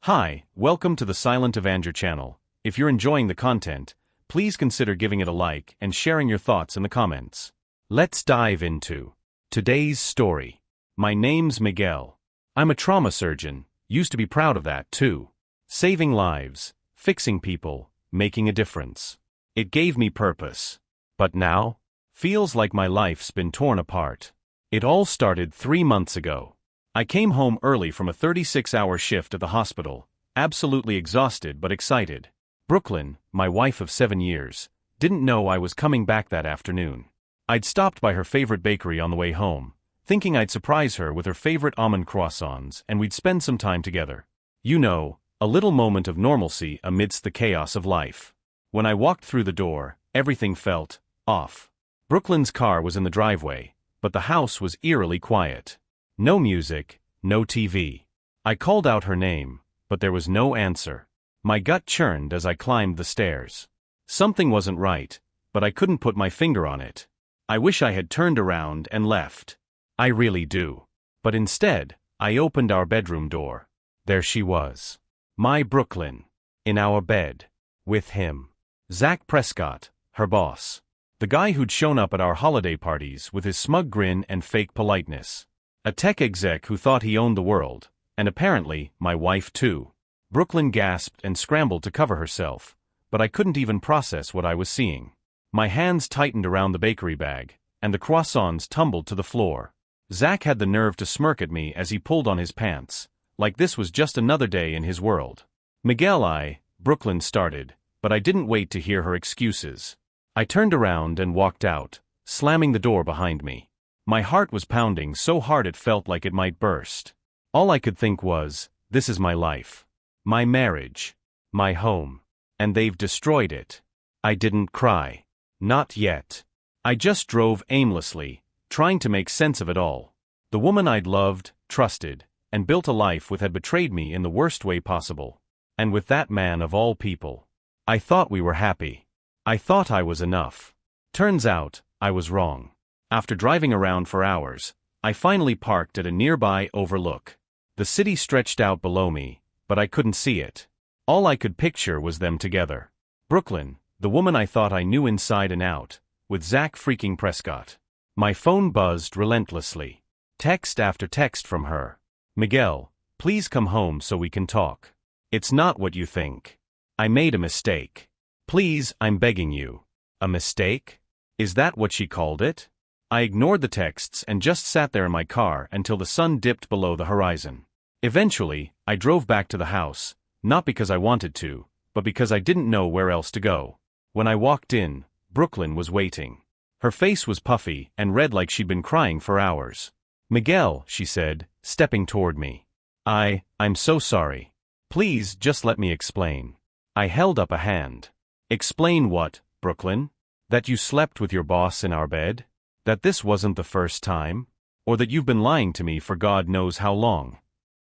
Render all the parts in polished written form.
Hi, welcome to the Silent Avenger channel. If you're enjoying the content, please consider giving it a like and sharing your thoughts in the comments. Let's dive into today's story. My name's Miguel. I'm a trauma surgeon, used to be proud of that too. Saving lives, fixing people, making a difference. It gave me purpose. But now, feels like my life's been torn apart. It all started 3 months ago. I came home early from a 36-hour shift at the hospital, absolutely exhausted but excited. Brooklyn, my wife of 7 years, didn't know I was coming back that afternoon. I'd stopped by her favorite bakery on the way home, thinking I'd surprise her with her favorite almond croissants and we'd spend some time together. You know, a little moment of normalcy amidst the chaos of life. When I walked through the door, everything felt off. Brooklyn's car was in the driveway, but the house was eerily quiet. No music, no TV. I called out her name, but there was no answer. My gut churned as I climbed the stairs. Something wasn't right, but I couldn't put my finger on it. I wish I had turned around and left. I really do. But instead, I opened our bedroom door. There she was. My Brooklyn. In our bed. With him. Zach Prescott, her boss. The guy who'd shown up at our holiday parties with his smug grin and fake politeness. A tech exec who thought he owned the world, and apparently, my wife too. Brooklyn gasped and scrambled to cover herself, but I couldn't even process what I was seeing. My hands tightened around the bakery bag, and the croissants tumbled to the floor. Zach had the nerve to smirk at me as he pulled on his pants, like this was just another day in his world. Brooklyn started, but I didn't wait to hear her excuses. I turned around and walked out, slamming the door behind me. My heart was pounding so hard it felt like it might burst. All I could think was, this is my life. My marriage. My home. And they've destroyed it. I didn't cry. Not yet. I just drove aimlessly, trying to make sense of it all. The woman I'd loved, trusted, and built a life with had betrayed me in the worst way possible. And with that man of all people. I thought we were happy. I thought I was enough. Turns out, I was wrong. After driving around for hours, I finally parked at a nearby overlook. The city stretched out below me, but I couldn't see it. All I could picture was them together. Brooklyn, the woman I thought I knew inside and out, with Zach freaking Prescott. My phone buzzed relentlessly. Text after text from her. Miguel, please come home so we can talk. It's not what you think. I made a mistake. Please, I'm begging you. A mistake? Is that what she called it? I ignored the texts and just sat there in my car until the sun dipped below the horizon. Eventually, I drove back to the house, not because I wanted to, but because I didn't know where else to go. When I walked in, Brooklyn was waiting. Her face was puffy and red like she'd been crying for hours. Miguel, she said, stepping toward me. I'm so sorry. Please just let me explain. I held up a hand. Explain what, Brooklyn? That you slept with your boss in our bed? That this wasn't the first time? Or that you've been lying to me for God knows how long?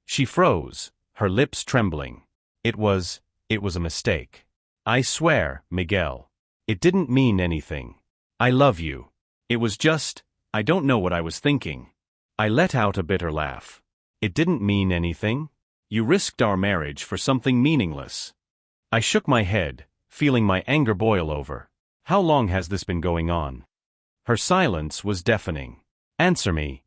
She froze, her lips trembling. It was a mistake. I swear, Miguel. It didn't mean anything. I love you. It was just, I don't know what I was thinking. I let out a bitter laugh. It didn't mean anything? You risked our marriage for something meaningless. I shook my head, feeling my anger boil over. How long has this been going on? Her silence was deafening. Answer me.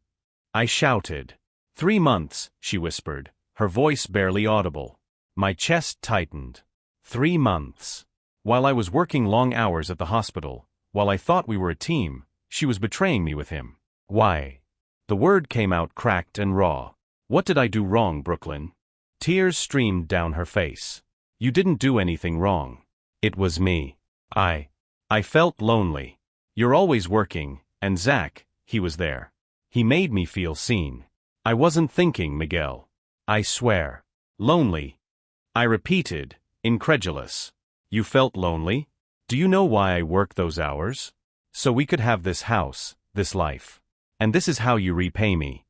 I shouted. 3 months, she whispered, her voice barely audible. My chest tightened. 3 months. While I was working long hours at the hospital, while I thought we were a team, she was betraying me with him. Why? The word came out cracked and raw. What did I do wrong, Brooklyn? Tears streamed down her face. You didn't do anything wrong. It was me. I felt lonely. You're always working, and Zach, he was there. He made me feel seen. I wasn't thinking, Miguel. I swear. Lonely. I repeated, incredulous. You felt lonely? Do you know why I work those hours? So we could have this house, this life. And this is how you repay me.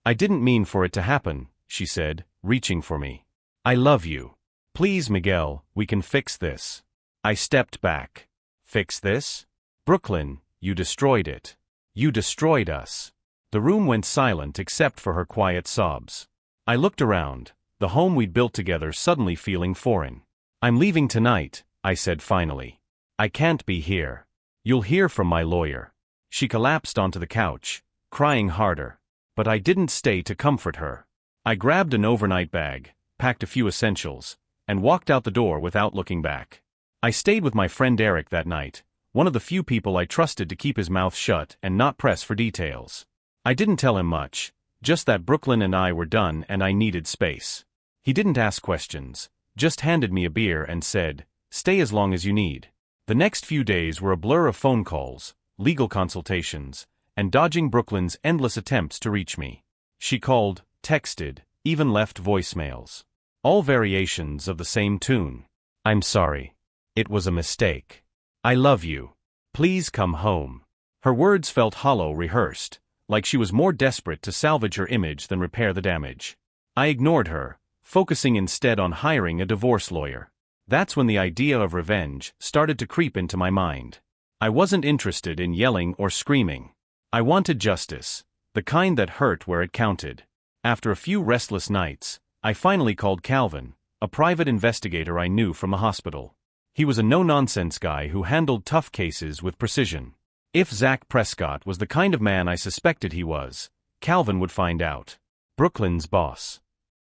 I didn't mean for it to happen, she said, reaching for me. I love you. Please, Miguel, we can fix this. I stepped back. Fix this? Brooklyn, you destroyed it. You destroyed us. The room went silent except for her quiet sobs. I looked around, the home we'd built together suddenly feeling foreign. "I'm leaving tonight," I said finally. "I can't be here. You'll hear from my lawyer." She collapsed onto the couch, crying harder. But I didn't stay to comfort her. I grabbed an overnight bag, packed a few essentials, and walked out the door without looking back. I stayed with my friend Eric that night, one of the few people I trusted to keep his mouth shut and not press for details. I didn't tell him much, just that Brooklyn and I were done and I needed space. He didn't ask questions, just handed me a beer and said, "Stay as long as you need." The next few days were a blur of phone calls, legal consultations, and dodging Brooklyn's endless attempts to reach me. She called, texted, even left voicemails. All variations of the same tune. "I'm sorry. It was a mistake. I love you. Please come home." Her words felt hollow, rehearsed, like she was more desperate to salvage her image than repair the damage. I ignored her, focusing instead on hiring a divorce lawyer. That's when the idea of revenge started to creep into my mind. I wasn't interested in yelling or screaming. I wanted justice, the kind that hurt where it counted. After a few restless nights, I finally called Calvin, a private investigator I knew from the hospital. He was a no-nonsense guy who handled tough cases with precision. If Zach Prescott was the kind of man I suspected he was, Calvin would find out. Brooklyn's boss.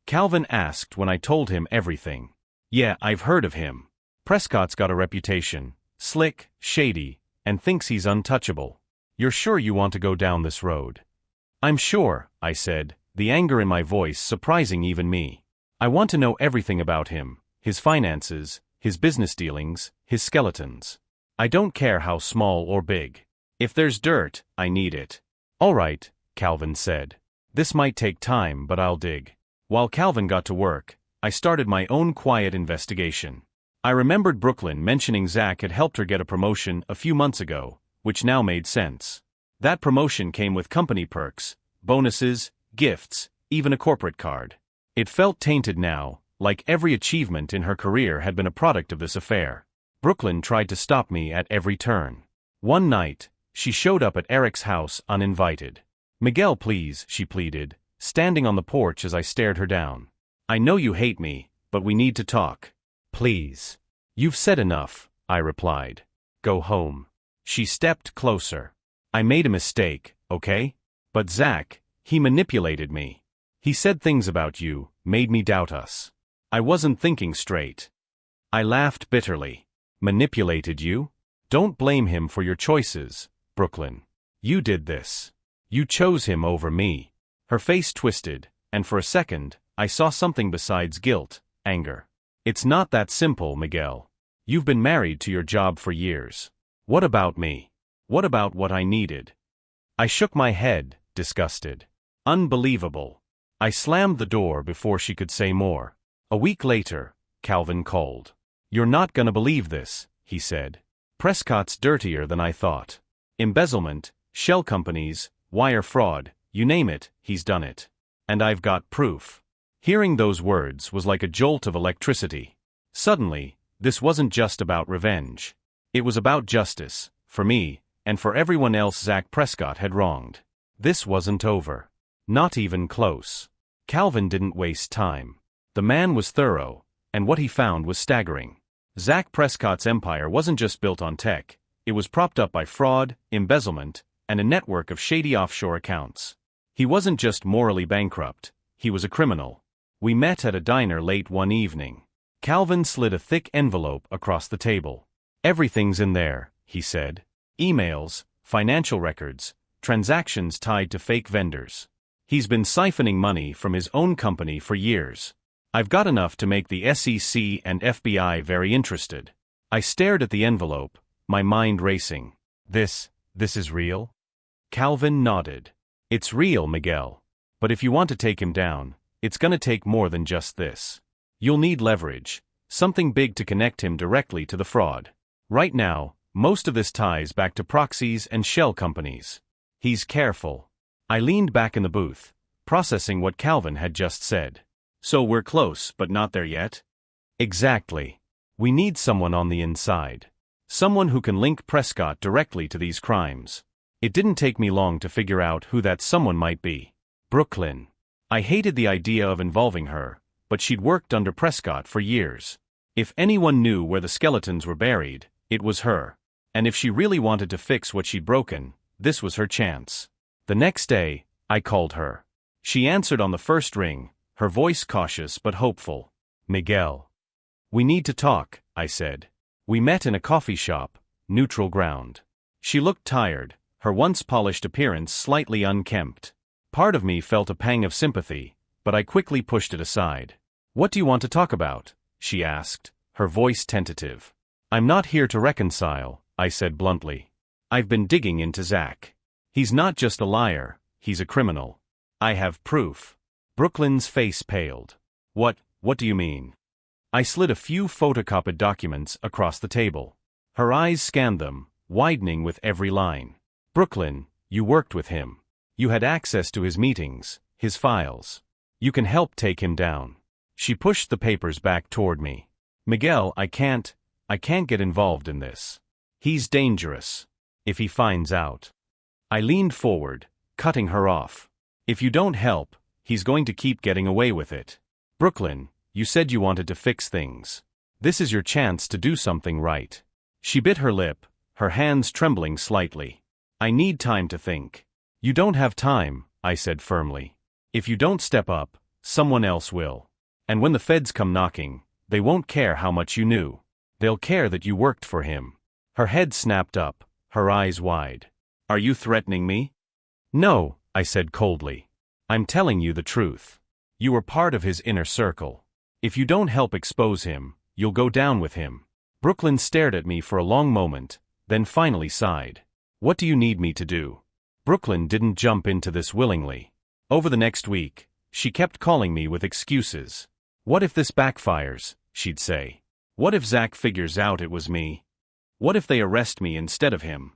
Calvin asked when I told him everything. "Yeah, I've heard of him. Prescott's got a reputation, slick, shady, and thinks he's untouchable. You're sure you want to go down this road?" "I'm sure," I said, the anger in my voice surprising even me. "I want to know everything about him, his finances, his business dealings, his skeletons. I don't care how small or big. If there's dirt, I need it." "All right," Calvin said. "This might take time, but I'll dig." While Calvin got to work, I started my own quiet investigation. I remembered Brooklyn mentioning Zach had helped her get a promotion a few months ago, which now made sense. That promotion came with company perks, bonuses, gifts, even a corporate card. It felt tainted now, like every achievement in her career had been a product of this affair. Brooklyn tried to stop me at every turn. One night, she showed up at Eric's house uninvited. "Miguel, please," she pleaded, standing on the porch as I stared her down. "I know you hate me, but we need to talk. Please." "You've said enough," I replied. "Go home." She stepped closer. "I made a mistake, okay? But Zach, he manipulated me. He said things about you, made me doubt us. I wasn't thinking straight." I laughed bitterly. "Manipulated you? Don't blame him for your choices, Brooklyn. You did this. You chose him over me." Her face twisted, and for a second, I saw something besides guilt, anger. "It's not that simple, Miguel. You've been married to your job for years. What about me? What about what I needed?" I shook my head, disgusted. Unbelievable. I slammed the door before she could say more. A week later, Calvin called. "You're not gonna believe this," he said. "Prescott's dirtier than I thought. Embezzlement, shell companies, wire fraud, you name it, he's done it. And I've got proof." Hearing those words was like a jolt of electricity. Suddenly, this wasn't just about revenge. It was about justice, for me, and for everyone else Zach Prescott had wronged. This wasn't over. Not even close. Calvin didn't waste time. The man was thorough, and what he found was staggering. Zach Prescott's empire wasn't just built on tech, it was propped up by fraud, embezzlement, and a network of shady offshore accounts. He wasn't just morally bankrupt, he was a criminal. We met at a diner late one evening. Calvin slid a thick envelope across the table. "Everything's in there," he said. "Emails, financial records, transactions tied to fake vendors. He's been siphoning money from his own company for years. I've got enough to make the SEC and FBI very interested." I stared at the envelope, my mind racing. This is real?" Calvin nodded. "It's real, Miguel. But if you want to take him down, it's gonna take more than just this. You'll need leverage, something big to connect him directly to the fraud. Right now, most of this ties back to proxies and shell companies." "He's careful." I leaned back in the booth, processing what Calvin had just said. "So we're close, but not there yet?" "Exactly. We need someone on the inside. Someone who can link Prescott directly to these crimes." It didn't take me long to figure out who that someone might be. Brooklyn. I hated the idea of involving her, but she'd worked under Prescott for years. If anyone knew where the skeletons were buried, it was her. And if she really wanted to fix what she'd broken, this was her chance. The next day, I called her. She answered on the first ring, her voice cautious but hopeful. "Miguel. We need to talk," I said. We met in a coffee shop, neutral ground. She looked tired, her once polished appearance slightly unkempt. Part of me felt a pang of sympathy, but I quickly pushed it aside. "What do you want to talk about?" she asked, her voice tentative. "I'm not here to reconcile," I said bluntly. "I've been digging into Zach. He's not just a liar, he's a criminal. I have proof." Brooklyn's face paled. What do you mean?" I slid a few photocopied documents across the table. Her eyes scanned them, widening with every line. "Brooklyn, you worked with him. You had access to his meetings, his files. You can help take him down." She pushed the papers back toward me. "Miguel, I can't get involved in this. He's dangerous. If he finds out." I leaned forward, cutting her off. "If you don't help, he's going to keep getting away with it. Brooklyn, you said you wanted to fix things. This is your chance to do something right." She bit her lip, her hands trembling slightly. "I need time to think." "You don't have time," I said firmly. "If you don't step up, someone else will. And when the feds come knocking, they won't care how much you knew. They'll care that you worked for him." Her head snapped up, her eyes wide. "Are you threatening me?" "No," I said coldly. "I'm telling you the truth. You were part of his inner circle. If you don't help expose him, you'll go down with him." Brooklyn stared at me for a long moment, then finally sighed. "What do you need me to do?" Brooklyn didn't jump into this willingly. Over the next week, she kept calling me with excuses. "What if this backfires?" she'd say. "What if Zach figures out it was me? What if they arrest me instead of him?"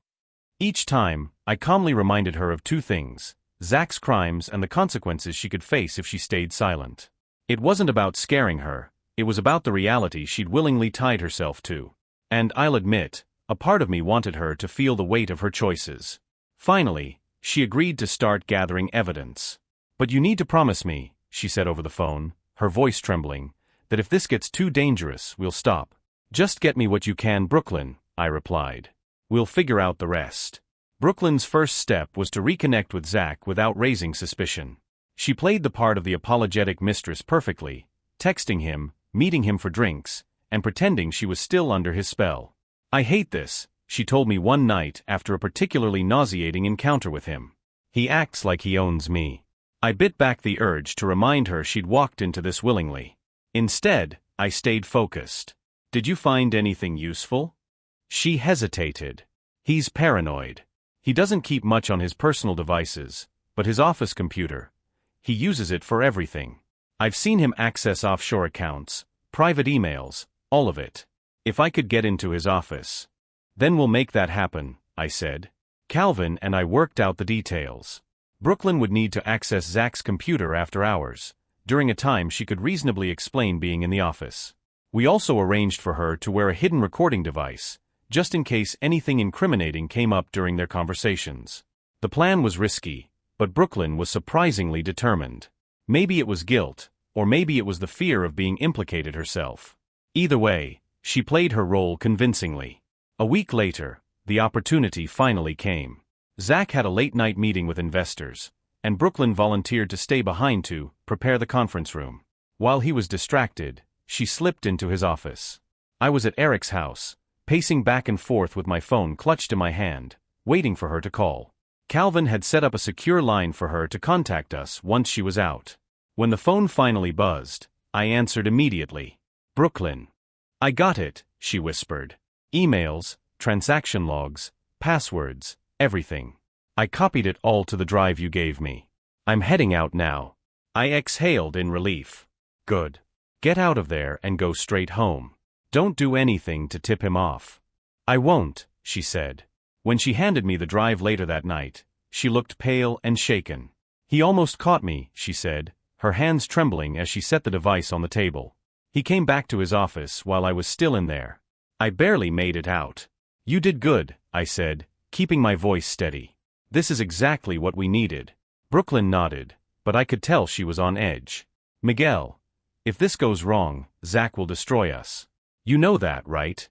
Each time, I calmly reminded her of two things: Zach's crimes and the consequences she could face if she stayed silent. It wasn't about scaring her, it was about the reality she'd willingly tied herself to. And I'll admit, a part of me wanted her to feel the weight of her choices. Finally, she agreed to start gathering evidence. "But you need to promise me," she said over the phone, her voice trembling, "that if this gets too dangerous, we'll stop." "Just get me what you can, Brooklyn," I replied. "We'll figure out the rest." Brooklyn's first step was to reconnect with Zach without raising suspicion. She played the part of the apologetic mistress perfectly, texting him, meeting him for drinks, and pretending she was still under his spell. "I hate this," she told me one night after a particularly nauseating encounter with him. "He acts like he owns me." I bit back the urge to remind her she'd walked into this willingly. Instead, I stayed focused. "Did you find anything useful?" She hesitated. "He's paranoid. He doesn't keep much on his personal devices, but his office computer. He uses it for everything. I've seen him access offshore accounts, private emails, all of it. If I could get into his office." "Then we'll make that happen," I said. Calvin and I worked out the details. Brooklyn would need to access Zach's computer after hours, during a time she could reasonably explain being in the office. We also arranged for her to wear a hidden recording device, just in case anything incriminating came up during their conversations. The plan was risky, but Brooklyn was surprisingly determined. Maybe it was guilt, or maybe it was the fear of being implicated herself. Either way, she played her role convincingly. A week later, the opportunity finally came. Zach had a late-night meeting with investors, and Brooklyn volunteered to stay behind to prepare the conference room. While he was distracted, she slipped into his office. I was at Eric's house, pacing back and forth with my phone clutched in my hand, waiting for her to call. Calvin had set up a secure line for her to contact us once she was out. When the phone finally buzzed, I answered immediately. "Brooklyn." "I got it," she whispered. "Emails, transaction logs, passwords, everything. I copied it all to the drive you gave me. I'm heading out now." I exhaled in relief. "Good. Get out of there and go straight home. Don't do anything to tip him off." "I won't," she said. When she handed me the drive later that night, she looked pale and shaken. "He almost caught me," she said, her hands trembling as she set the device on the table. "He came back to his office while I was still in there. I barely made it out." "You did good," I said, keeping my voice steady. "This is exactly what we needed." Brooklyn nodded, but I could tell she was on edge. "Miguel, If this goes wrong, Zach will destroy us. You know that, right?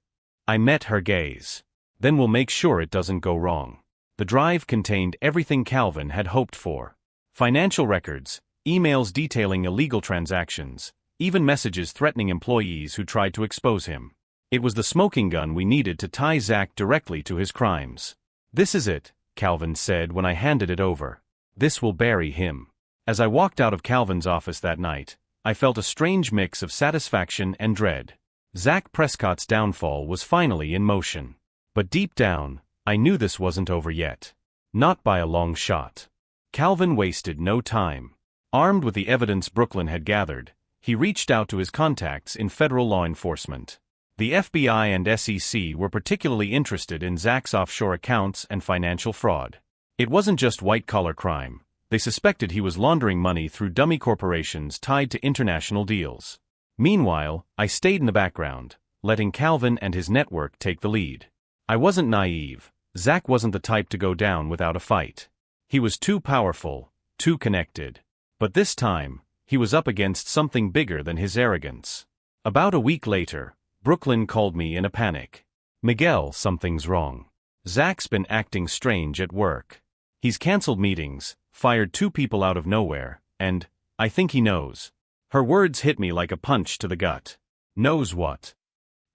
I met her gaze. Then we'll make sure it doesn't go wrong. The drive contained everything Calvin had hoped for. Financial records, emails detailing illegal transactions, even messages threatening employees who tried to expose him. It was the smoking gun we needed to tie Zach directly to his crimes. This is it, Calvin said when I handed it over. This will bury him. As I walked out of Calvin's office that night, I felt a strange mix of satisfaction and dread. Zach Prescott's downfall was finally in motion. But deep down, I knew this wasn't over yet. Not by a long shot. Calvin wasted no time. Armed with the evidence Brooklyn had gathered, he reached out to his contacts in federal law enforcement. The FBI and SEC were particularly interested in Zach's offshore accounts and financial fraud. It wasn't just white-collar crime. They suspected he was laundering money through dummy corporations tied to international deals. Meanwhile, I stayed in the background, letting Calvin and his network take the lead. I wasn't naive. Zach wasn't the type to go down without a fight. He was too powerful, too connected. But this time, he was up against something bigger than his arrogance. About a week later, Brooklyn called me in a panic. Miguel, something's wrong. Zach's been acting strange at work. He's canceled meetings, fired 2 people out of nowhere, and I think he knows. Her words hit me like a punch to the gut. Knows what?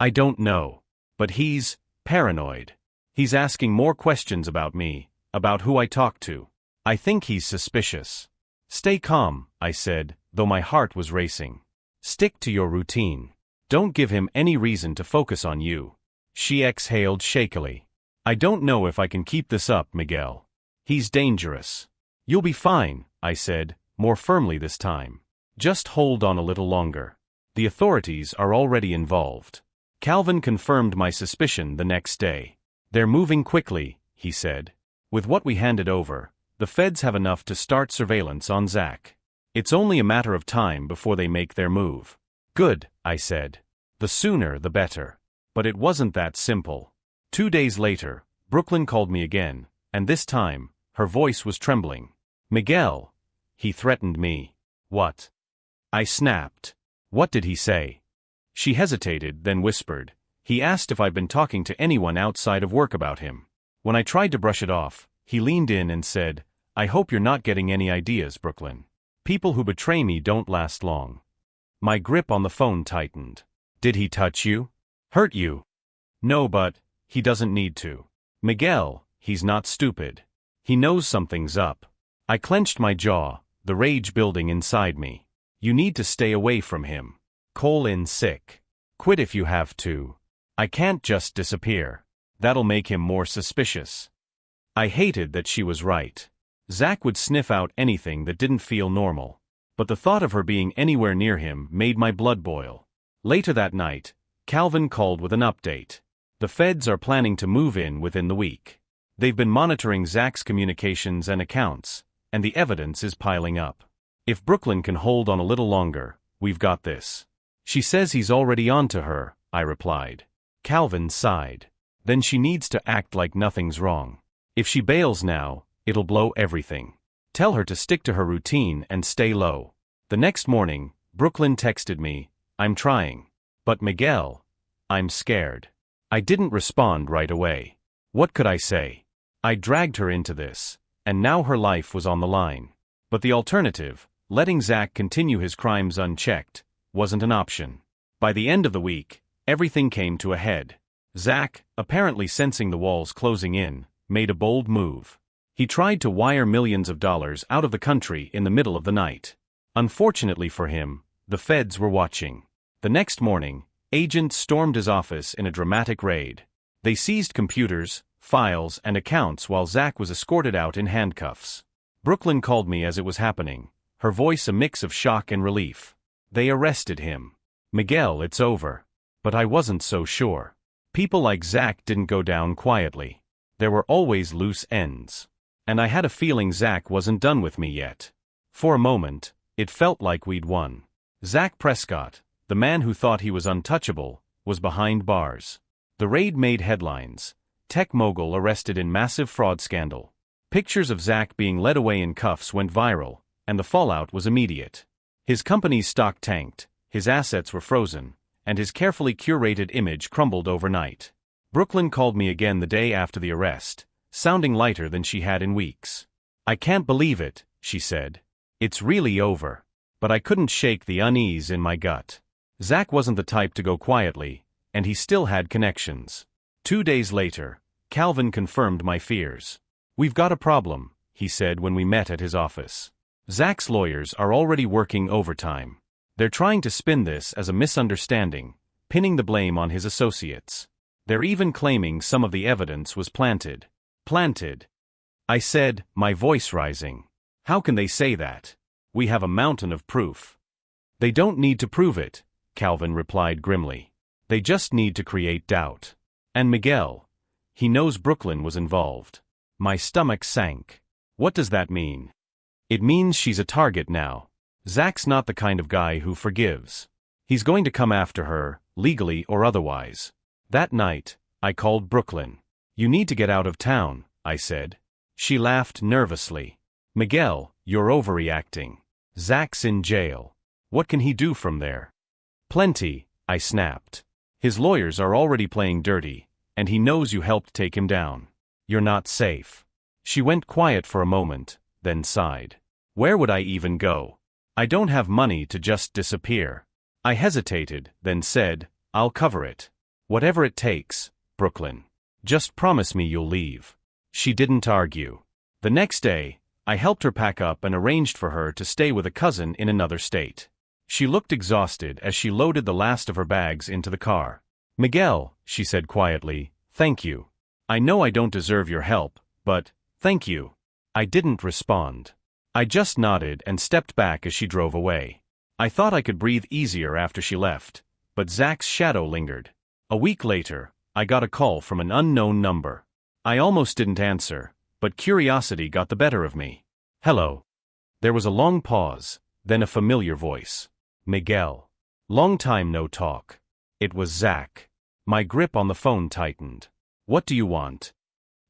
I don't know. But he's paranoid. He's asking more questions about me, about who I talk to. I think he's suspicious. Stay calm, I said, though my heart was racing. Stick to your routine. Don't give him any reason to focus on you. She exhaled shakily. I don't know if I can keep this up, Miguel. He's dangerous. You'll be fine, I said, more firmly this time. Just hold on a little longer. The authorities are already involved. Calvin confirmed my suspicion the next day. They're moving quickly, he said. With what we handed over, the feds have enough to start surveillance on Zach. It's only a matter of time before they make their move. Good, I said. The sooner the better. But it wasn't that simple. 2 days later, Brooklyn called me again, and this time, her voice was trembling. Miguel, he threatened me. What? I snapped. What did he say? She hesitated, then whispered. He asked if I'd been talking to anyone outside of work about him. When I tried to brush it off, he leaned in and said, I hope you're not getting any ideas, Brooklyn. People who betray me don't last long. My grip on the phone tightened. Did he touch you? Hurt you? No, but he doesn't need to. Miguel, he's not stupid. He knows something's up. I clenched my jaw, the rage building inside me. You need to stay away from him. Call in sick. Quit if you have to. I can't just disappear. That'll make him more suspicious. I hated that she was right. Zach would sniff out anything that didn't feel normal. But the thought of her being anywhere near him made my blood boil. Later that night, Calvin called with an update. The feds are planning to move in within the week. They've been monitoring Zach's communications and accounts, and the evidence is piling up. If Brooklyn can hold on a little longer, we've got this. She says he's already on to her, I replied. Calvin sighed. Then she needs to act like nothing's wrong. If she bails now, it'll blow everything. Tell her to stick to her routine and stay low. The next morning, Brooklyn texted me, I'm trying. But Miguel, I'm scared. I didn't respond right away. What could I say? I dragged her into this, and now her life was on the line. But the alternative, letting Zach continue his crimes unchecked, wasn't an option. By the end of the week, everything came to a head. Zach, apparently sensing the walls closing in, made a bold move. He tried to wire millions of dollars out of the country in the middle of the night. Unfortunately for him, the feds were watching. The next morning, agents stormed his office in a dramatic raid. They seized computers, files, and accounts while Zach was escorted out in handcuffs. Brooklyn called me as it was happening, her voice a mix of shock and relief. They arrested him. Miguel, it's over. But I wasn't so sure. People like Zach didn't go down quietly. There were always loose ends. And I had a feeling Zach wasn't done with me yet. For a moment, it felt like we'd won. Zach Prescott, the man who thought he was untouchable, was behind bars. The raid made headlines. Tech mogul arrested in massive fraud scandal. Pictures of Zach being led away in cuffs went viral, and the fallout was immediate. His company's stock tanked, His assets were frozen, and his carefully curated image crumbled overnight. Brooklyn called me again the day after the arrest, sounding lighter than she had in weeks. "I can't believe it," she said. "It's really over." But I couldn't shake the unease in my gut. Zach wasn't the type to go quietly, and he still had connections. 2 days later, Calvin confirmed my fears. "We've got a problem," he said when we met at his office. "Zach's lawyers are already working overtime. They're trying to spin this as a misunderstanding, pinning the blame on his associates. They're even claiming some of the evidence was planted." "Planted?" I said, my voice rising. "How can they say that? We have a mountain of proof." "They don't need to prove it," Calvin replied grimly. "They just need to create doubt. And Miguel, he knows Brooklyn was involved." My stomach sank. "What does that mean?" "It means she's a target now. Zach's not the kind of guy who forgives. He's going to come after her, legally or otherwise." That night, I called Brooklyn. "You need to get out of town," I said. She laughed nervously. "Miguel, you're overreacting. Zach's in jail. What can he do from there?" "Plenty," I snapped. "His lawyers are already playing dirty, and he knows you helped take him down. You're not safe." She went quiet for a moment, then sighed. "Where would I even go? I don't have money to just disappear." I hesitated, then said, "I'll cover it. Whatever it takes, Brooklyn. Just promise me you'll leave." She didn't argue. The next day, I helped her pack up and arranged for her to stay with a cousin in another state. She looked exhausted as she loaded the last of her bags into the car. "Miguel," she said quietly, "thank you. I know I don't deserve your help, but, thank you." I didn't respond. I just nodded and stepped back as she drove away. I thought I could breathe easier after she left, but Zach's shadow lingered. A week later, I got a call from an unknown number. I almost didn't answer, but curiosity got the better of me. "Hello." There was a long pause, then a familiar voice. "Miguel. Long time no talk." It was Zach. My grip on the phone tightened. "What do you want?"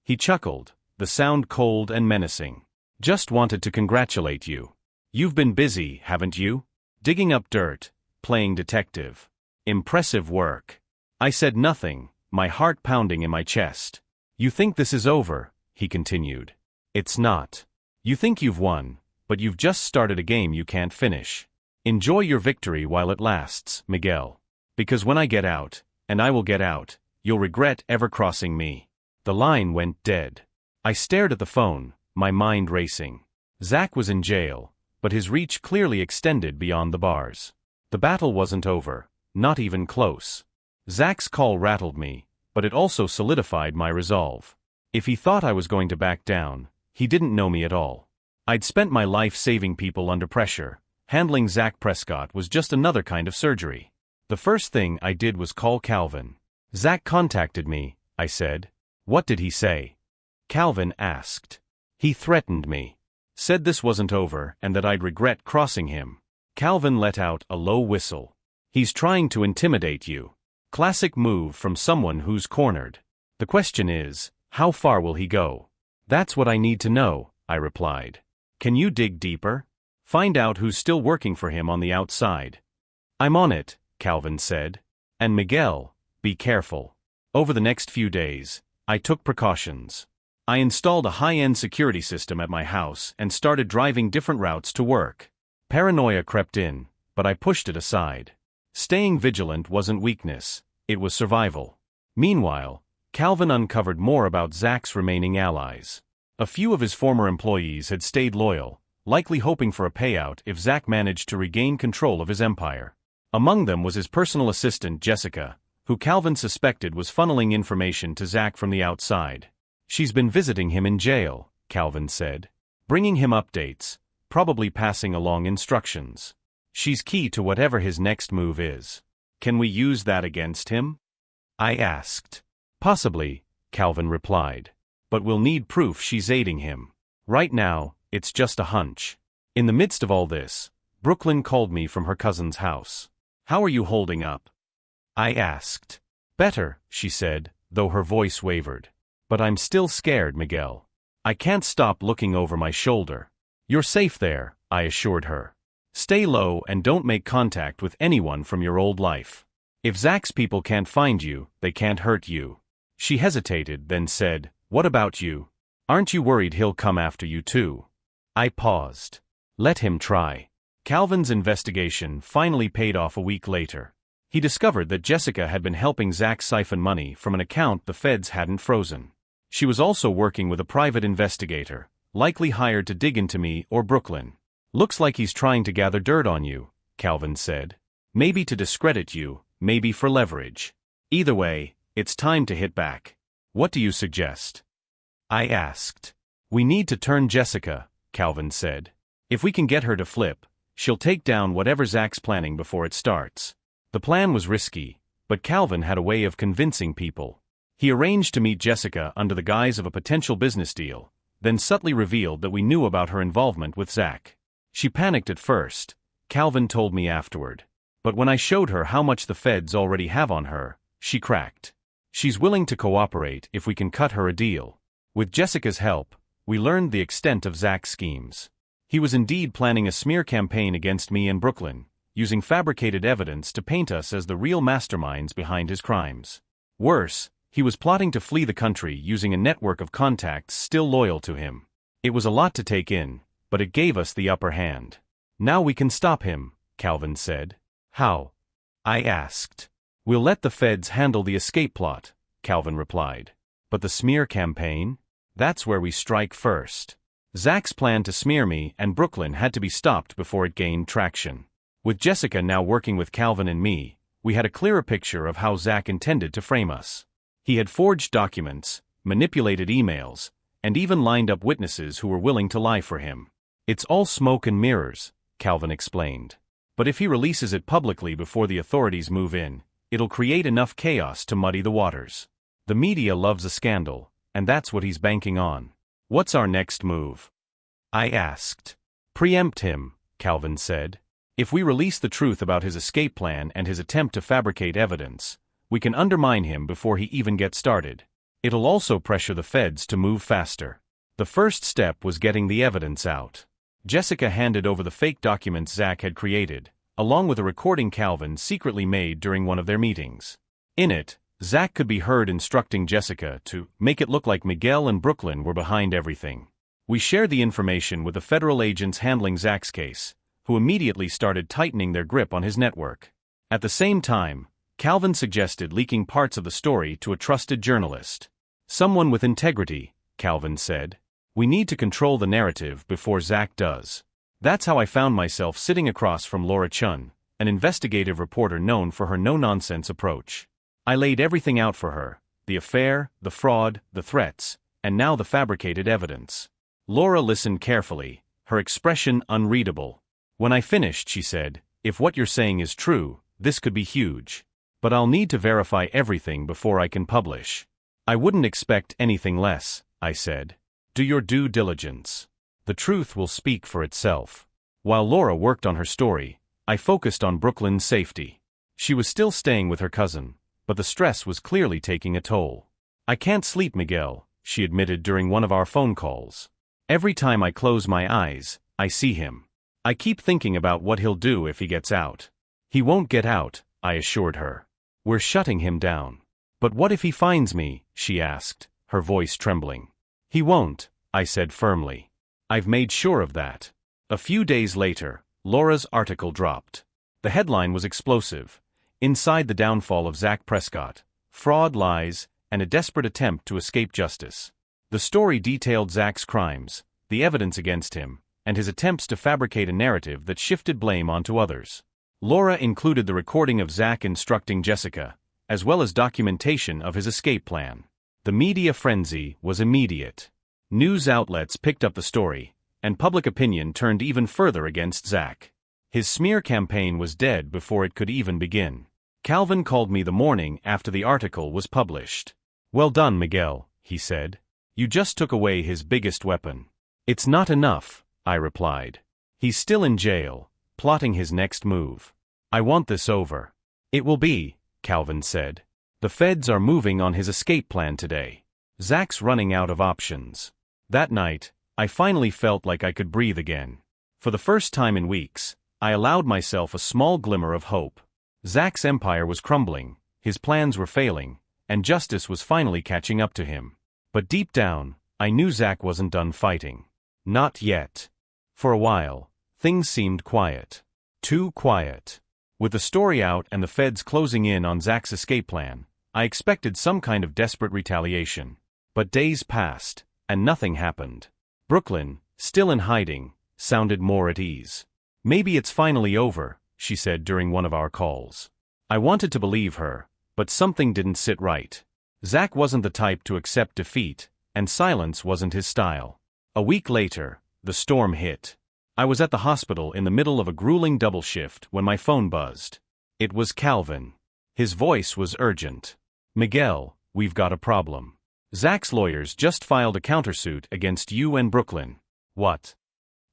He chuckled, the sound cold and menacing. "Just wanted to congratulate you. You've been busy, haven't you? Digging up dirt, playing detective. Impressive work." I said nothing, my heart pounding in my chest. "You think this is over," he continued. "It's not. You think you've won, but you've just started a game you can't finish. Enjoy your victory while it lasts, Miguel. Because when I get out, and I will get out, you'll regret ever crossing me." The line went dead. I stared at the phone, my mind racing. Zach was in jail, but his reach clearly extended beyond the bars. The battle wasn't over, not even close. Zach's call rattled me, but it also solidified my resolve. If he thought I was going to back down, he didn't know me at all. I'd spent my life saving people under pressure. Handling Zach Prescott was just another kind of surgery. The first thing I did was call Calvin. "Zach contacted me," I said. "What did he say?" Calvin asked. "He threatened me. Said this wasn't over and that I'd regret crossing him." Calvin let out a low whistle. "He's trying to intimidate you. Classic move from someone who's cornered. The question is, how far will he go?" "That's what I need to know," I replied. "Can you dig deeper? Find out who's still working for him on the outside." "I'm on it," Calvin said. "And Miguel, be careful." Over the next few days, I took precautions. I installed a high-end security system at my house and started driving different routes to work. Paranoia crept in, but I pushed it aside. Staying vigilant wasn't weakness, it was survival. Meanwhile, Calvin uncovered more about Zach's remaining allies. A few of his former employees had stayed loyal, likely hoping for a payout if Zach managed to regain control of his empire. Among them was his personal assistant Jessica, who Calvin suspected was funneling information to Zach from the outside. "She's been visiting him in jail," Calvin said. "Bringing him updates, probably passing along instructions. She's key to whatever his next move is." "Can we use that against him?" I asked. "Possibly," Calvin replied. "But we'll need proof she's aiding him. Right now, it's just a hunch." In the midst of all this, Brooklyn called me from her cousin's house. "How are you holding up?" I asked. "Better," she said, though her voice wavered. "But I'm still scared, Miguel. I can't stop looking over my shoulder." "You're safe there," I assured her. Stay low and don't make contact with anyone from your old life. If Zach's people can't find you, they can't hurt you. She hesitated, then said, "What about you? Aren't you worried he'll come after you too?" I paused. Let him try. Calvin's investigation finally paid off a week later. He discovered that Jessica had been helping Zach siphon money from an account the feds hadn't frozen. She was also working with a private investigator, likely hired to dig into me or Brooklyn. "Looks like he's trying to gather dirt on you," Calvin said. "Maybe to discredit you, maybe for leverage. Either way, it's time to hit back. What do you suggest?" I asked. "We need to turn Jessica," Calvin said. "If we can get her to flip, she'll take down whatever Zach's planning before it starts." The plan was risky, but Calvin had a way of convincing people. He arranged to meet Jessica under the guise of a potential business deal, then subtly revealed that we knew about her involvement with Zach. She panicked at first, Calvin told me afterward. But when I showed her how much the feds already have on her, she cracked. She's willing to cooperate if we can cut her a deal. With Jessica's help, we learned the extent of Zach's schemes. He was indeed planning a smear campaign against me and Brooklyn, using fabricated evidence to paint us as the real masterminds behind his crimes. Worse, he was plotting to flee the country using a network of contacts still loyal to him. It was a lot to take in, but it gave us the upper hand. "Now we can stop him," Calvin said. "How?" I asked. "We'll let the feds handle the escape plot," Calvin replied. "But the smear campaign? That's where we strike first." Zach's plan to smear me and Brooklyn had to be stopped before it gained traction. With Jessica now working with Calvin and me, we had a clearer picture of how Zach intended to frame us. He had forged documents, manipulated emails, and even lined up witnesses who were willing to lie for him. "It's all smoke and mirrors," Calvin explained. "But if he releases it publicly before the authorities move in, it'll create enough chaos to muddy the waters. The media loves a scandal, and that's what he's banking on." "What's our next move?" I asked. "Preempt him," Calvin said. "If we release the truth about his escape plan and his attempt to fabricate evidence, we can undermine him before he even gets started. It'll also pressure the feds to move faster." The first step was getting the evidence out. Jessica handed over the fake documents Zach had created, along with a recording Calvin secretly made during one of their meetings. In it, Zach could be heard instructing Jessica to make it look like Miguel and Brooklyn were behind everything. We shared the information with the federal agents handling Zach's case, who immediately started tightening their grip on his network. At the same time, Calvin suggested leaking parts of the story to a trusted journalist. "Someone with integrity," Calvin said. "We need to control the narrative before Zach does." That's how I found myself sitting across from Laura Chun, an investigative reporter known for her no-nonsense approach. I laid everything out for her: the affair, the fraud, the threats, and now the fabricated evidence. Laura listened carefully, her expression unreadable. When I finished, she said, "If what you're saying is true, this could be huge. But I'll need to verify everything before I can publish." "I wouldn't expect anything less," I said. "Do your due diligence. The truth will speak for itself." While Laura worked on her story, I focused on Brooklyn's safety. She was still staying with her cousin, but the stress was clearly taking a toll. "I can't sleep, Miguel," she admitted during one of our phone calls. "Every time I close my eyes, I see him. I keep thinking about what he'll do if he gets out." "He won't get out," I assured her. "We're shutting him down." "But what if he finds me?" she asked, her voice trembling. "He won't," I said firmly. "I've made sure of that." A few days later, Laura's article dropped. The headline was explosive: "Inside the Downfall of Zach Prescott, Fraud, Lies, and a Desperate Attempt to Escape Justice." The story detailed Zach's crimes, the evidence against him, and his attempts to fabricate a narrative that shifted blame onto others. Laura included the recording of Zach instructing Jessica, as well as documentation of his escape plan. The media frenzy was immediate. News outlets picked up the story, and public opinion turned even further against Zach. His smear campaign was dead before it could even begin. Calvin called me the morning after the article was published. "Well done, Miguel," he said. "You just took away his biggest weapon." "It's not enough," I replied. "He's still in jail, plotting his next move. I want this over." "It will be," Calvin said. "The feds are moving on his escape plan today. Zach's running out of options." That night, I finally felt like I could breathe again. For the first time in weeks, I allowed myself a small glimmer of hope. Zach's empire was crumbling, his plans were failing, and justice was finally catching up to him. But deep down, I knew Zach wasn't done fighting. Not yet. For a while, things seemed quiet. Too quiet. With the story out and the feds closing in on Zach's escape plan, I expected some kind of desperate retaliation. But days passed, and nothing happened. Brooklyn, still in hiding, sounded more at ease. "Maybe it's finally over," she said during one of our calls. I wanted to believe her, but something didn't sit right. Zach wasn't the type to accept defeat, and silence wasn't his style. A week later, the storm hit. I was at the hospital in the middle of a grueling double shift when my phone buzzed. It was Calvin. His voice was urgent. "Miguel, we've got a problem. Zach's lawyers just filed a countersuit against you and Brooklyn." "What?"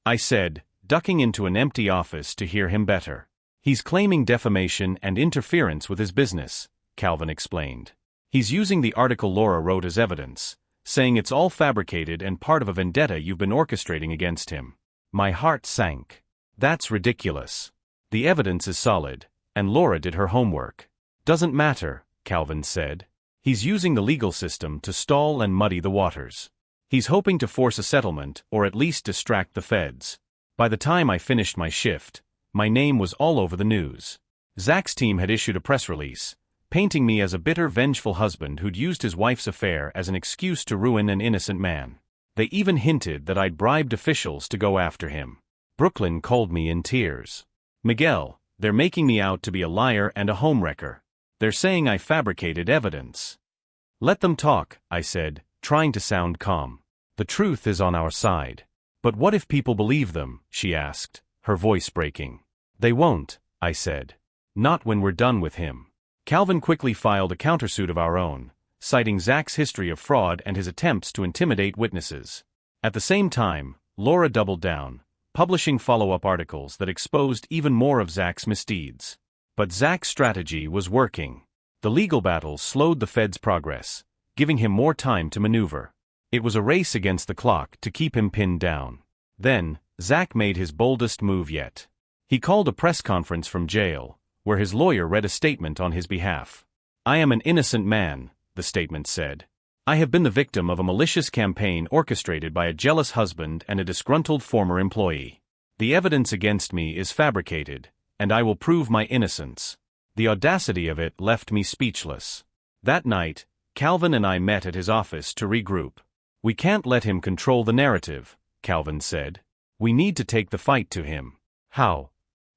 I said, ducking into an empty office to hear him better. "He's claiming defamation and interference with his business," Calvin explained. "He's using the article Laura wrote as evidence, saying it's all fabricated and part of a vendetta you've been orchestrating against him." My heart sank. "That's ridiculous. The evidence is solid, and Laura did her homework." "Doesn't matter," Calvin said. "He's using the legal system to stall and muddy the waters. He's hoping to force a settlement or at least distract the feds." By the time I finished my shift, my name was all over the news. Zach's team had issued a press release, painting me as a bitter, vengeful husband who'd used his wife's affair as an excuse to ruin an innocent man. They even hinted that I'd bribed officials to go after him. Brooklyn called me in tears. "Miguel, they're making me out to be a liar and a homewrecker. They're saying I fabricated evidence." "Let them talk," I said, trying to sound calm. "The truth is on our side." "But what if people believe them?" she asked, her voice breaking. "They won't," I said. "Not when we're done with him." Calvin quickly filed a countersuit of our own, citing Zach's history of fraud and his attempts to intimidate witnesses. At the same time, Laura doubled down, publishing follow-up articles that exposed even more of Zach's misdeeds. But Zach's strategy was working. The legal battle slowed the Fed's progress, giving him more time to maneuver. It was a race against the clock to keep him pinned down. Then, Zach made his boldest move yet. He called a press conference from jail, where his lawyer read a statement on his behalf. "I am an innocent man," the statement said. "I have been the victim of a malicious campaign orchestrated by a jealous husband and a disgruntled former employee. The evidence against me is fabricated, and I will prove my innocence." The audacity of it left me speechless. That night, Calvin and I met at his office to regroup. "We can't let him control the narrative," Calvin said. "We need to take the fight to him." "How?"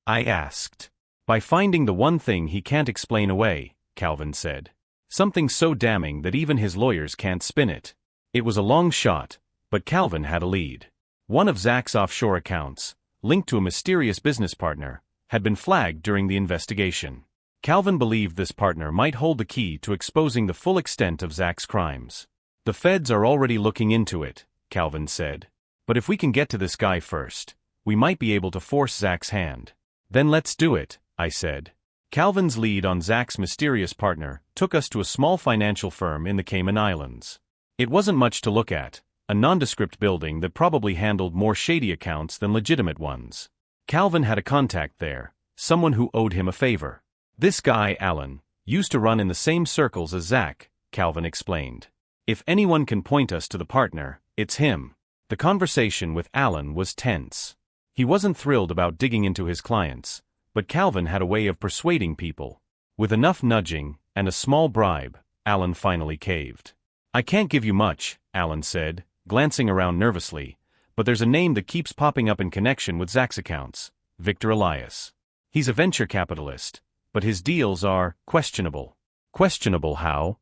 I asked. "By finding the one thing he can't explain away," Calvin said. "Something so damning that even his lawyers can't spin it." It was a long shot, but Calvin had a lead. One of Zach's offshore accounts, linked to a mysterious business partner, had been flagged during the investigation. Calvin believed this partner might hold the key to exposing the full extent of Zach's crimes. "The feds are already looking into it," Calvin said. "But if we can get to this guy first, we might be able to force Zach's hand." "Then let's do it," I said. Calvin's lead on Zach's mysterious partner took us to a small financial firm in the Cayman Islands. It wasn't much to look at, a nondescript building that probably handled more shady accounts than legitimate ones. Calvin had a contact there, someone who owed him a favor. "This guy, Alan, used to run in the same circles as Zach," Calvin explained. "If anyone can point us to the partner, it's him." The conversation with Alan was tense. He wasn't thrilled about digging into his clients, but Calvin had a way of persuading people. With enough nudging and a small bribe, Alan finally caved. "I can't give you much," Alan said, glancing around nervously, "but there's a name that keeps popping up in connection with Zach's accounts: Victor Elias. He's a venture capitalist, but his deals are questionable." "Questionable how?"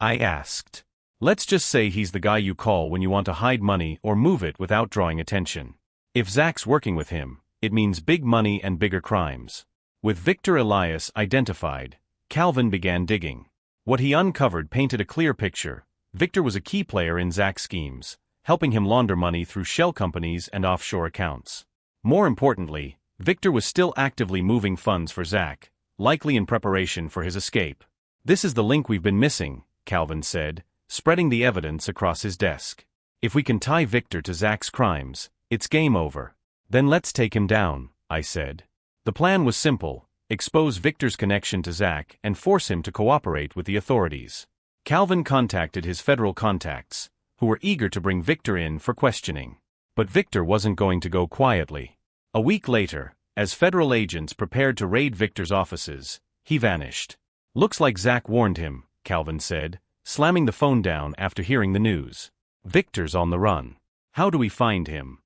I asked. "Let's just say he's the guy you call when you want to hide money or move it without drawing attention. If Zach's working with him, it means big money and bigger crimes." With Victor Elias identified, Calvin began digging. What he uncovered painted a clear picture. Victor was a key player in Zach's schemes, helping him launder money through shell companies and offshore accounts. More importantly, Victor was still actively moving funds for Zach, likely in preparation for his escape. "This is the link we've been missing," Calvin said, spreading the evidence across his desk. "If we can tie Victor to Zach's crimes, it's game over." "Then let's take him down," I said. The plan was simple: expose Victor's connection to Zach and force him to cooperate with the authorities. Calvin contacted his federal contacts, who were eager to bring Victor in for questioning. But Victor wasn't going to go quietly. A week later, as federal agents prepared to raid Victor's offices, he vanished. "Looks like Zach warned him," Calvin said, slamming the phone down after hearing the news. "Victor's on the run. How do we find him?"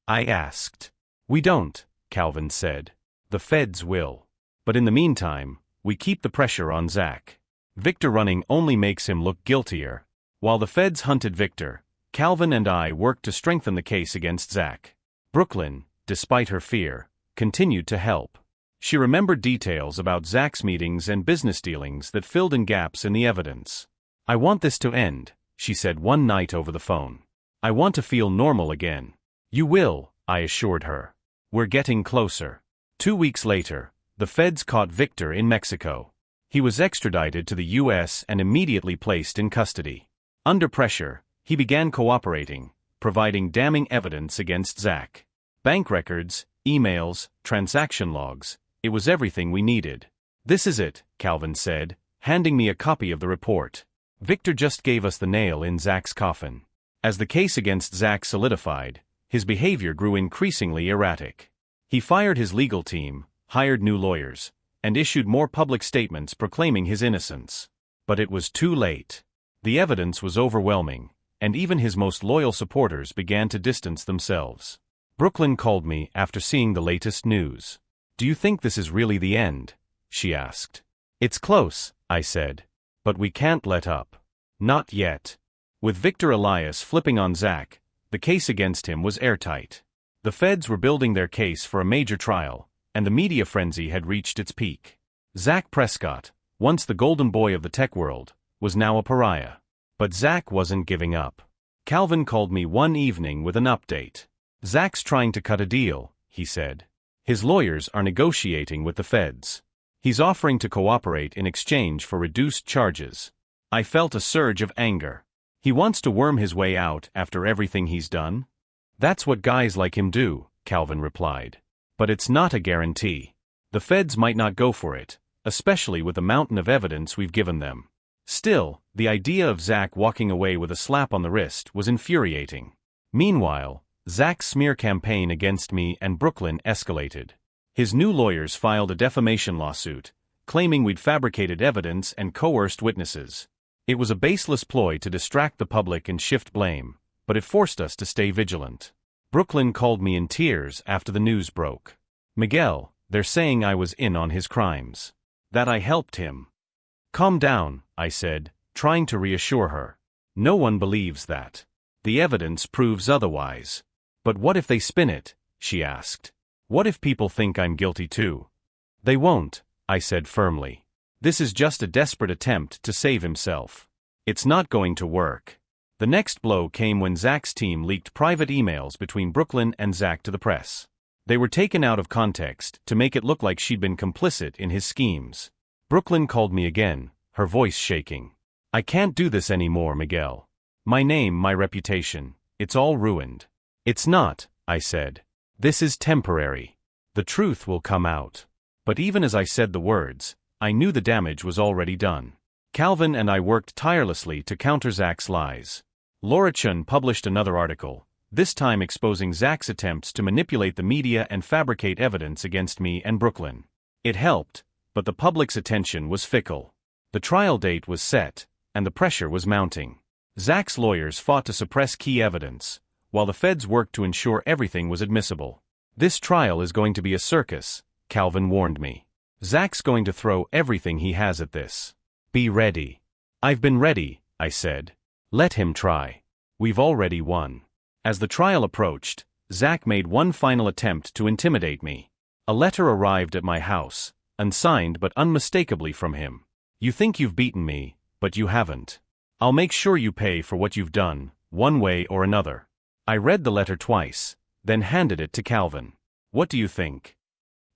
I asked. "We don't," Calvin said. "The feds will. But in the meantime, we keep the pressure on Zach. Victor running only makes him look guiltier." While the feds hunted Victor, Calvin and I worked to strengthen the case against Zach. Brooklyn, despite her fear, continued to help. She remembered details about Zach's meetings and business dealings that filled in gaps in the evidence. "I want this to end," she said one night over the phone. "I want to feel normal again." "You will," I assured her. "We're getting closer." 2 weeks later, the feds caught Victor in Mexico. He was extradited to the U.S. and immediately placed in custody. Under pressure, he began cooperating, providing damning evidence against Zach. Bank records, emails, transaction logs, it was everything we needed. "This is it," Calvin said, handing me a copy of the report. "Victor just gave us the nail in Zach's coffin." As the case against Zach solidified, his behavior grew increasingly erratic. He fired his legal team, hired new lawyers, and issued more public statements proclaiming his innocence. But it was too late. The evidence was overwhelming, and even his most loyal supporters began to distance themselves. Brooklyn called me after seeing the latest news. "Do you think this is really the end?" she asked. "It's close," I said. "But we can't let up." "Not yet." With Victor Elias flipping on Zach, the case against him was airtight. The feds were building their case for a major trial, and the media frenzy had reached its peak. Zach Prescott, once the golden boy of the tech world, was now a pariah. But Zach wasn't giving up. Calvin called me one evening with an update. "Zach's trying to cut a deal," he said. "His lawyers are negotiating with the feds. He's offering to cooperate in exchange for reduced charges." I felt a surge of anger. He wants to worm his way out after everything he's done? "That's what guys like him do," Calvin replied. "But it's not a guarantee. The feds might not go for it, especially with the mountain of evidence we've given them." Still, the idea of Zach walking away with a slap on the wrist was infuriating. Meanwhile, Zach's smear campaign against me and Brooklyn escalated. His new lawyers filed a defamation lawsuit, claiming we'd fabricated evidence and coerced witnesses. It was a baseless ploy to distract the public and shift blame, but it forced us to stay vigilant. Brooklyn called me in tears after the news broke. "Miguel, they're saying I was in on his crimes. That I helped him." "Calm down," I said, trying to reassure her. "No one believes that. The evidence proves otherwise." "But what if they spin it?" she asked. "What if people think I'm guilty too?" "They won't," I said firmly. "This is just a desperate attempt to save himself. It's not going to work." The next blow came when Zach's team leaked private emails between Brooklyn and Zach to the press. They were taken out of context to make it look like she'd been complicit in his schemes. Brooklyn called me again, her voice shaking. "I can't do this anymore, Miguel. My name, my reputation, it's all ruined." "It's not," I said. "This is temporary. The truth will come out." But even as I said the words, I knew the damage was already done. Calvin and I worked tirelessly to counter Zach's lies. Laura Chun published another article, this time exposing Zach's attempts to manipulate the media and fabricate evidence against me and Brooklyn. It helped, but the public's attention was fickle. The trial date was set, and the pressure was mounting. Zach's lawyers fought to suppress key evidence, while the feds worked to ensure everything was admissible. "This trial is going to be a circus," Calvin warned me. "Zach's going to throw everything he has at this. Be ready." "I've been ready," I said. "Let him try. We've already won." As the trial approached, Zach made one final attempt to intimidate me. A letter arrived at my house, unsigned but unmistakably from him. "You think you've beaten me, but you haven't. I'll make sure you pay for what you've done, one way or another." I read the letter twice, then handed it to Calvin. "What do you think?"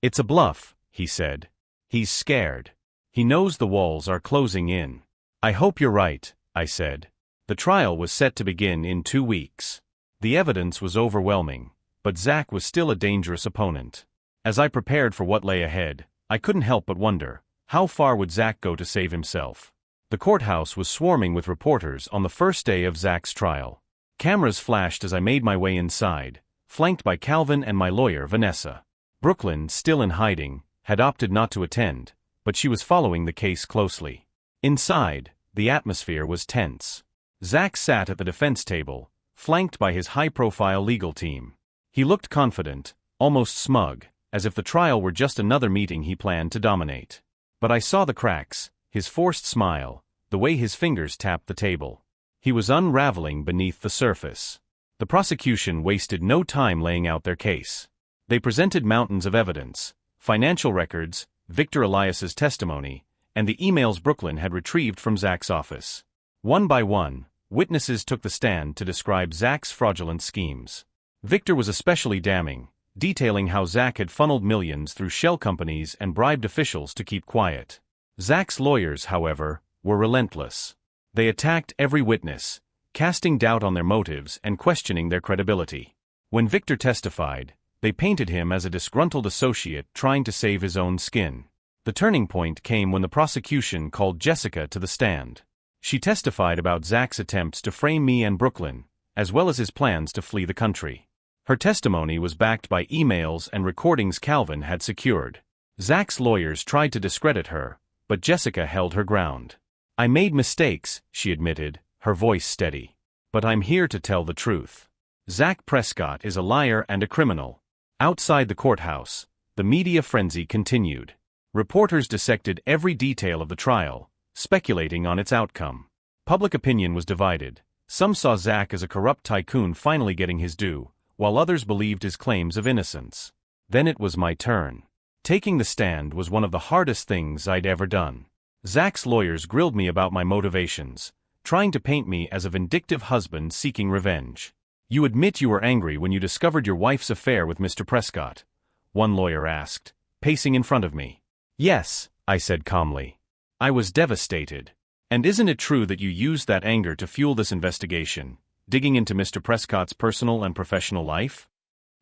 "It's a bluff," he said. "He's scared. He knows the walls are closing in." "I hope you're right," I said. The trial was set to begin in 2 weeks. The evidence was overwhelming, but Zach was still a dangerous opponent. As I prepared for what lay ahead, I couldn't help but wonder, how far would Zach go to save himself? The courthouse was swarming with reporters on the first day of Zach's trial. Cameras flashed as I made my way inside, flanked by Calvin and my lawyer, Vanessa. Brooklyn, still in hiding, had opted not to attend, but she was following the case closely. Inside, the atmosphere was tense. Zach sat at the defense table, flanked by his high-profile legal team. He looked confident, almost smug, as if the trial were just another meeting he planned to dominate. But I saw the cracks, his forced smile, the way his fingers tapped the table. He was unraveling beneath the surface. The prosecution wasted no time laying out their case. They presented mountains of evidence, financial records, Victor Elias's testimony, and the emails Brooklyn had retrieved from Zach's office. One by one, witnesses took the stand to describe Zach's fraudulent schemes. Victor was especially damning, detailing how Zach had funneled millions through shell companies and bribed officials to keep quiet. Zach's lawyers, however, were relentless. They attacked every witness, casting doubt on their motives and questioning their credibility. When Victor testified, they painted him as a disgruntled associate trying to save his own skin. The turning point came when the prosecution called Jessica to the stand. She testified about Zach's attempts to frame me and Brooklyn, as well as his plans to flee the country. Her testimony was backed by emails and recordings Calvin had secured. Zach's lawyers tried to discredit her, but Jessica held her ground. "I made mistakes," she admitted, her voice steady. "But I'm here to tell the truth. Zach Prescott is a liar and a criminal." Outside the courthouse, the media frenzy continued. Reporters dissected every detail of the trial, speculating on its outcome. Public opinion was divided. Some saw Zach as a corrupt tycoon finally getting his due, while others believed his claims of innocence. Then it was my turn. Taking the stand was one of the hardest things I'd ever done. Zach's lawyers grilled me about my motivations, trying to paint me as a vindictive husband seeking revenge. "You admit you were angry when you discovered your wife's affair with Mr. Prescott?" one lawyer asked, pacing in front of me. "Yes," I said calmly. "I was devastated. And isn't it true that you used that anger to fuel this investigation, digging into Mr. Prescott's personal and professional life?"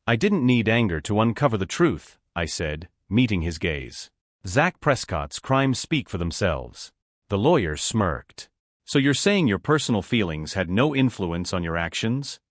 "I didn't need anger to uncover the truth," I said, meeting his gaze. "Zach Prescott's crimes speak for themselves." The lawyer smirked. "So you're saying your personal feelings had no influence on your actions?"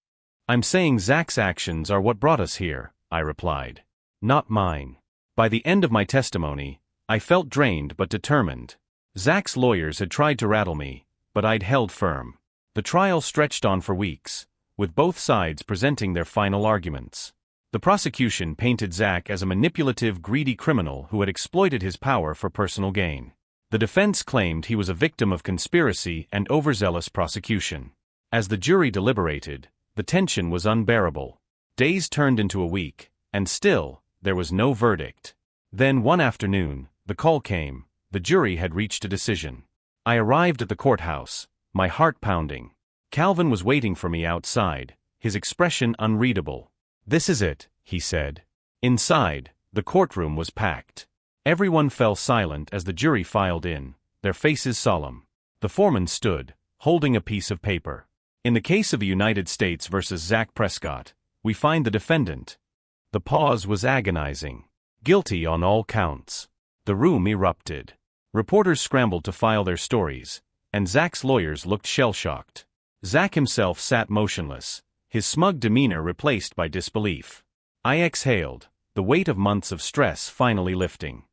"I'm saying Zach's actions are what brought us here," I replied. "Not mine." By the end of my testimony, I felt drained but determined. Zach's lawyers had tried to rattle me, but I'd held firm. The trial stretched on for weeks, with both sides presenting their final arguments. The prosecution painted Zach as a manipulative, greedy criminal who had exploited his power for personal gain. The defense claimed he was a victim of conspiracy and overzealous prosecution. As the jury deliberated, the tension was unbearable. Days turned into a week, and still, there was no verdict. Then one afternoon, the call came. The jury had reached a decision. I arrived at the courthouse, my heart pounding. Calvin was waiting for me outside, his expression unreadable. "This is it," he said. Inside, the courtroom was packed. Everyone fell silent as the jury filed in, their faces solemn. The foreman stood, holding a piece of paper. "In the case of the United States versus Zach Prescott, we find the defendant." The pause was agonizing. "Guilty on all counts." The room erupted. Reporters scrambled to file their stories, and Zach's lawyers looked shell-shocked. Zach himself sat motionless, his smug demeanor replaced by disbelief. I exhaled, the weight of months of stress finally lifting.